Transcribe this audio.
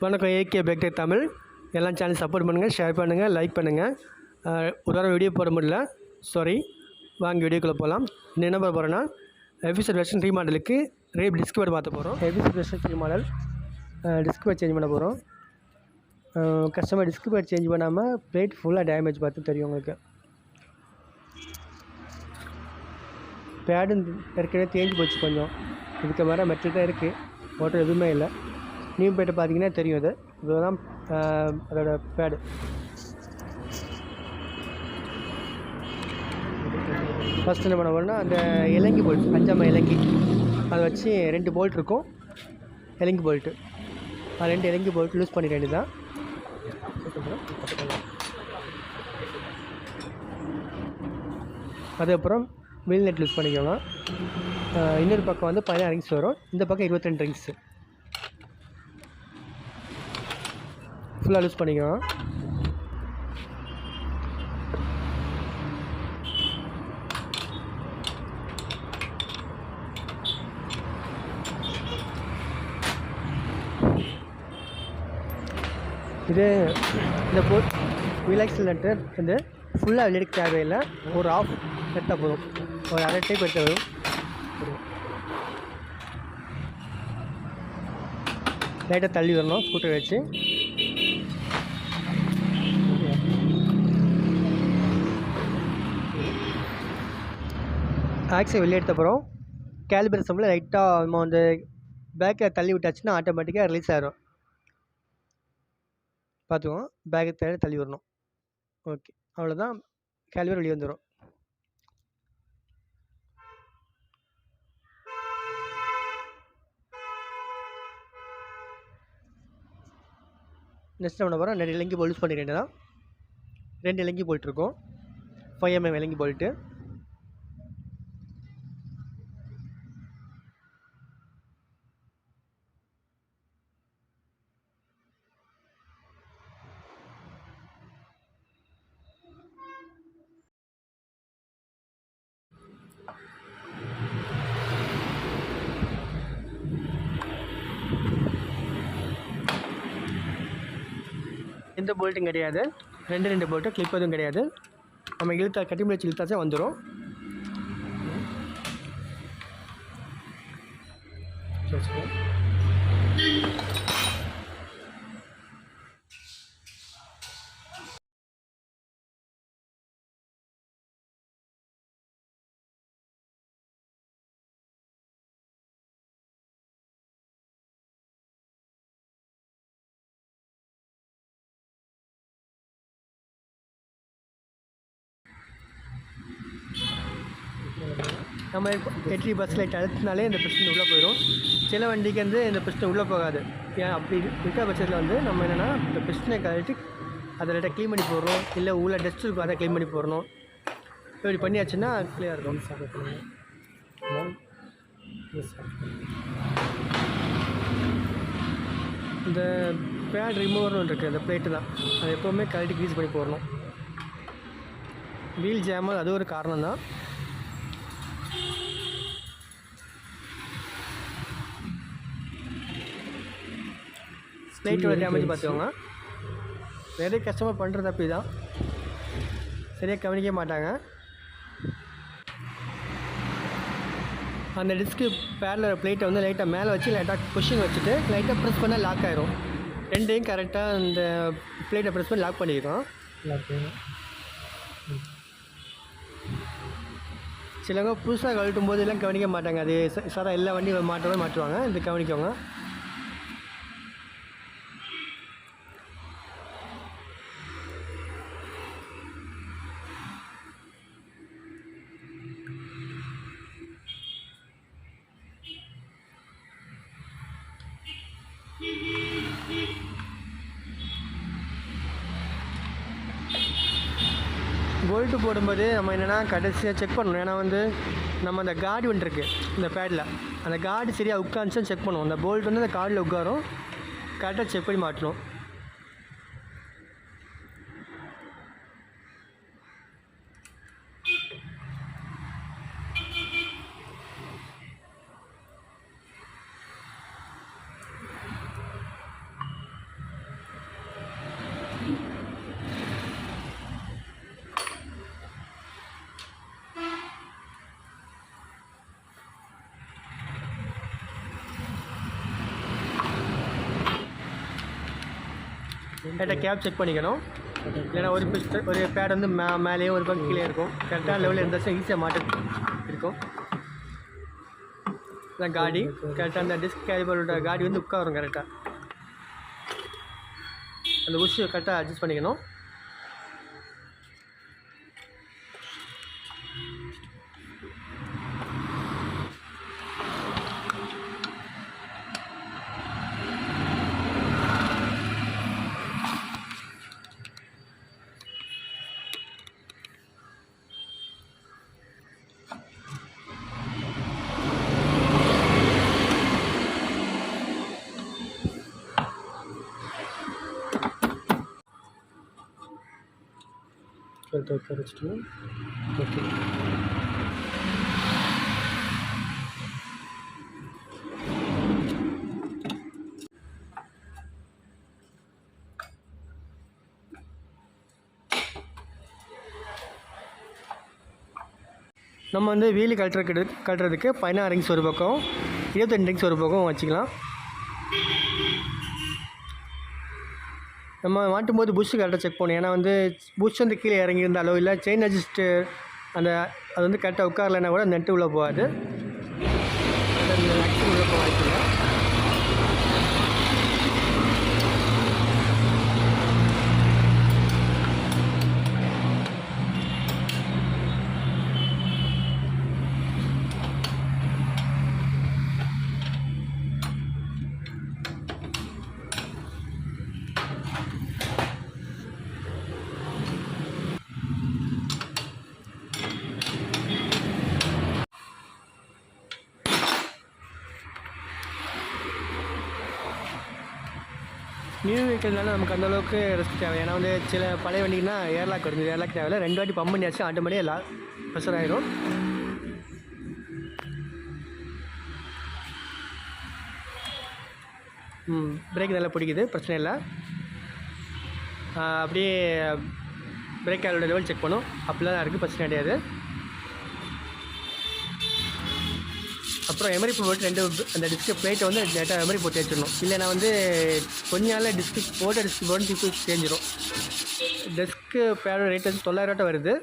வணக்கம். ஏகே பேக்டெக் தமிழ். எல்லாம் channel support பண்ணுங்கள், ஷேர் பண்ணுங்கள், லைக் பண்ணுங்கள். ஒரு வாரம் வீடியோ போட முடியல, சாரி. வாங்க வீடியோக்குள்ளே போகலாம். இன்னும் என்ன பார்க்க போகிறேன்னா, fz வெர்ஷன் 3 மாடலுக்கு ரேப் டிஸ்க் பேட் மாற்ற போகிறோம். fz version 3 model disc pad change பண்ண போகிறோம். கஸ்டமர் டிஸ்க் பேட் சேஞ்ச் பண்ணாமல் பிளேட் ஃபுல்லாக டேமேஜ் பார்த்து தெரியும் உங்களுக்கு. பேடும் ஏற்கனவே தேஞ்சு போச்சு கொஞ்சம். இதுக்கு வர மெட்டல் தான் இருக்குது, ஓட்டர் எதுவுமே இல்லை. நியூ பேட்டை பார்த்தீங்கன்னா தெரியும். இதுதான் அதோட பேடு. ஃபஸ்ட்டு என்ன பண்ண போகிறோம்னா, அந்த இலங்கி போல்ட் 5ஆம் இலங்கி அதை வச்சு 2 போல்ட் இருக்கும், இலங்கி போல்ட்டு. 2 இலங்கி போல்ட் லூஸ் பண்ணிக்க வேண்டியதுதான். அதுக்கப்புறம் வீல் நெட் லூஸ் பண்ணிக்கலாம். இன்னொரு பக்கம் வந்து 16 ரிங்ஸ் வரும், இந்த பக்கம் 22 ரிங்ஸு ஃபுல்லாக லூஸ் பண்ணிக்கலாம். இது இந்த போட் வீலாக்ஸில் நட்டு வந்து ஃபுல்லாக வெளியே தேவையில்லை, ஒரு ஆஃப் எடுத்தால் போதும், ஒரு அரை டைப் எடுத்தால் வரும். லைட்டாக தள்ளி வரணும் ஸ்கூட்டர் வச்சு. ஆக்ஸை வெளியே எடுத்த அப்புறம் கேலிபர் சம்பில் லைட்டாக நம்ம வந்து பேக்கை தள்ளி விட்டாச்சுன்னா ஆட்டோமேட்டிக்காக ரிலீஸ் ஆகிடும். பார்த்துக்கோங்க, பேக்கை தள்ளி வரணும். ஓகே, அவ்வளோதான், கேலிபர் வெளியே வந்துடும். நெக்ஸ்ட் பண்ண போகிறோம், 2 இலங்கி போல்ட் யூஸ் பண்ணிக்கிறேன் தான். 2 இலங்கி போல்ட் இருக்கும், 5mm இலங்கி போல்ட்டு. எந்த போல்ட்டும் கிடையாது, 2 போல்ட்டு, கிளிப் எதுவும் கிடையாது. நம்ம இழுத்தா கட்டி முடிச்சு இழுத்தாச்சா வந்துடும். நம்ம எட்ரி பஸ் லைட் அழுத்தினாலே இந்த பிஸ்டன் உள்ளே போயிடும். சில வண்டிக்கு வந்து இந்த பிஸ்டன் உள்ளே போகாது. ஏன் அப்படி இருக்கிற பட்சத்தில் வந்து நம்ம என்னென்னா, இந்த பிஸ்டனை கழட்டி அதை லைட்டாக க்ளீன் பண்ணி போடுறோம், இல்லை உள்ள டஸ்ட் இருக்கும் அதை க்ளீன் பண்ணி போடணும். இப்படி பண்ணியாச்சுன்னா கிளியர் இருக்கும். இந்த பேட் ரிமூவர்னு ஒன்று இருக்குது, அந்த பிளேட்டு தான், அது எப்போவுமே கழட்டி க்ரீஸ் பண்ணி போடணும். வீல் ஜாமல் அது ஒரு காரணம் தான். பிளேட்டோட டேமேஜ் பார்த்துக்கோங்க. நிறைய கஸ்டமர் பண்ணுறது அப்படி தான், சரியாக கவனிக்க மாட்டாங்க. அந்த டிஸ்க்கு பேரில் பிளேட்டை வந்து லைட்டாக மேலே வச்சு லைட்டாக புஷ்ஷிங் வச்சுட்டு லைட்டாக ப்ரெஸ் பண்ணால் லாக் ஆகிரும். 2யும் கரெக்டாக அந்த பிளேட்டை ப்ரெஸ் பண்ணி லாக் பண்ணியிருக்கோம். சிலவங்க புதுசாக கழட்டும் போது எல்லாம் கவனிக்க மாட்டாங்க, அது சாரா எல்லா வண்டியும் மாட்டுவாங்க. இது கவனிக்கோங்க. போல்ட்டு போடும்போது நம்ம என்னென்னா கடைசியாக செக் பண்ணணும். ஏன்னா வந்து நம்ம அந்த கார்டு ஒன்று இருக்குது இந்த பேடில், அந்த கார்டு சரியாக உட்காந்துச்சுன்னு செக் பண்ணுவோம். அந்த போல்ட் வந்து அந்த கார்டில் உட்காரும், கரெக்டாக செக் பண்ணி மாட்டணும். கரெக்டாக கேப் செக் பண்ணிக்கணும். இல்லைன்னா ஒரு பேட் வந்து மேலேயே ஒரு பக்கம் கீழே இருக்கும். கரெக்டாக லெவலில் இருந்தாச்சும் ஈஸியாக மாட்ட இருக்கும். இதான் காடி. கரெக்டாக அந்த டிஸ்க் கேலிபரோட காடி வந்து உட்காரும். கரெக்டாக அந்த புஷ்ஷை கரெக்டாக அட்ஜஸ்ட் பண்ணிக்கணும். வச்சுட்டு ஓகே. நம்ம வந்து வீலு கட்டுறதுக்கு 16 ரிங்ஸ் ஒரு பக்கம், 22 ரிங்ஸ் ஒரு பக்கம் வச்சுக்கலாம். நம்ம மாட்டும் போது புஷ்ஷு கரெக்டாக செக் பண்ணணும். ஏன்னா வந்து புஷ் வந்து கீழே இறங்கியிருந்தாலோ இல்லை செயின் அட்ஜஸ்ட்டு அது வந்து கரெக்டாக உட்காரலைன்னா கூட நெட்டு உள்ளே போகாது. உள்ளே போக வாய்ப்பில்லை. நியூ வெஹிக்கிள்னால நமக்கு அந்தளவுக்கு ரிஸ்க் தேவை. ஏன்னா வந்து சில பழைய வண்டிக்குன்னா ஏர்லாக் வருது. ஏர்லாக் தேவையில்லை. 2 வாட்டி பம்ப் பண்ணியாச்சு ஆட்டோமேட்டிக்காக ப்ரெஷர் ஆகிடும். பிரேக் நல்லா பிடிக்குது, பிரச்சனை இல்லை. அப்படியே பிரேக் ஆயிலோட லெவல் செக் பண்ணும். அப்படிலாம் இருக்குது, பிரச்சனை கிடையாது. அப்புறம் எமரி போட்டு அந்த டிஸ்க்கு பிளேட்டை வந்து டேட்டா எமரி போட்டு வச்சிடணும். இல்லைனா வந்து கொஞ்ச நாளில் டிஸ்க்கு போட்டு டிஸ்க்கு போட்டு திருப்பி தேஞ்சிடும். டிஸ்க்கு பேடோட ரேட் வந்து 9,000 வருது.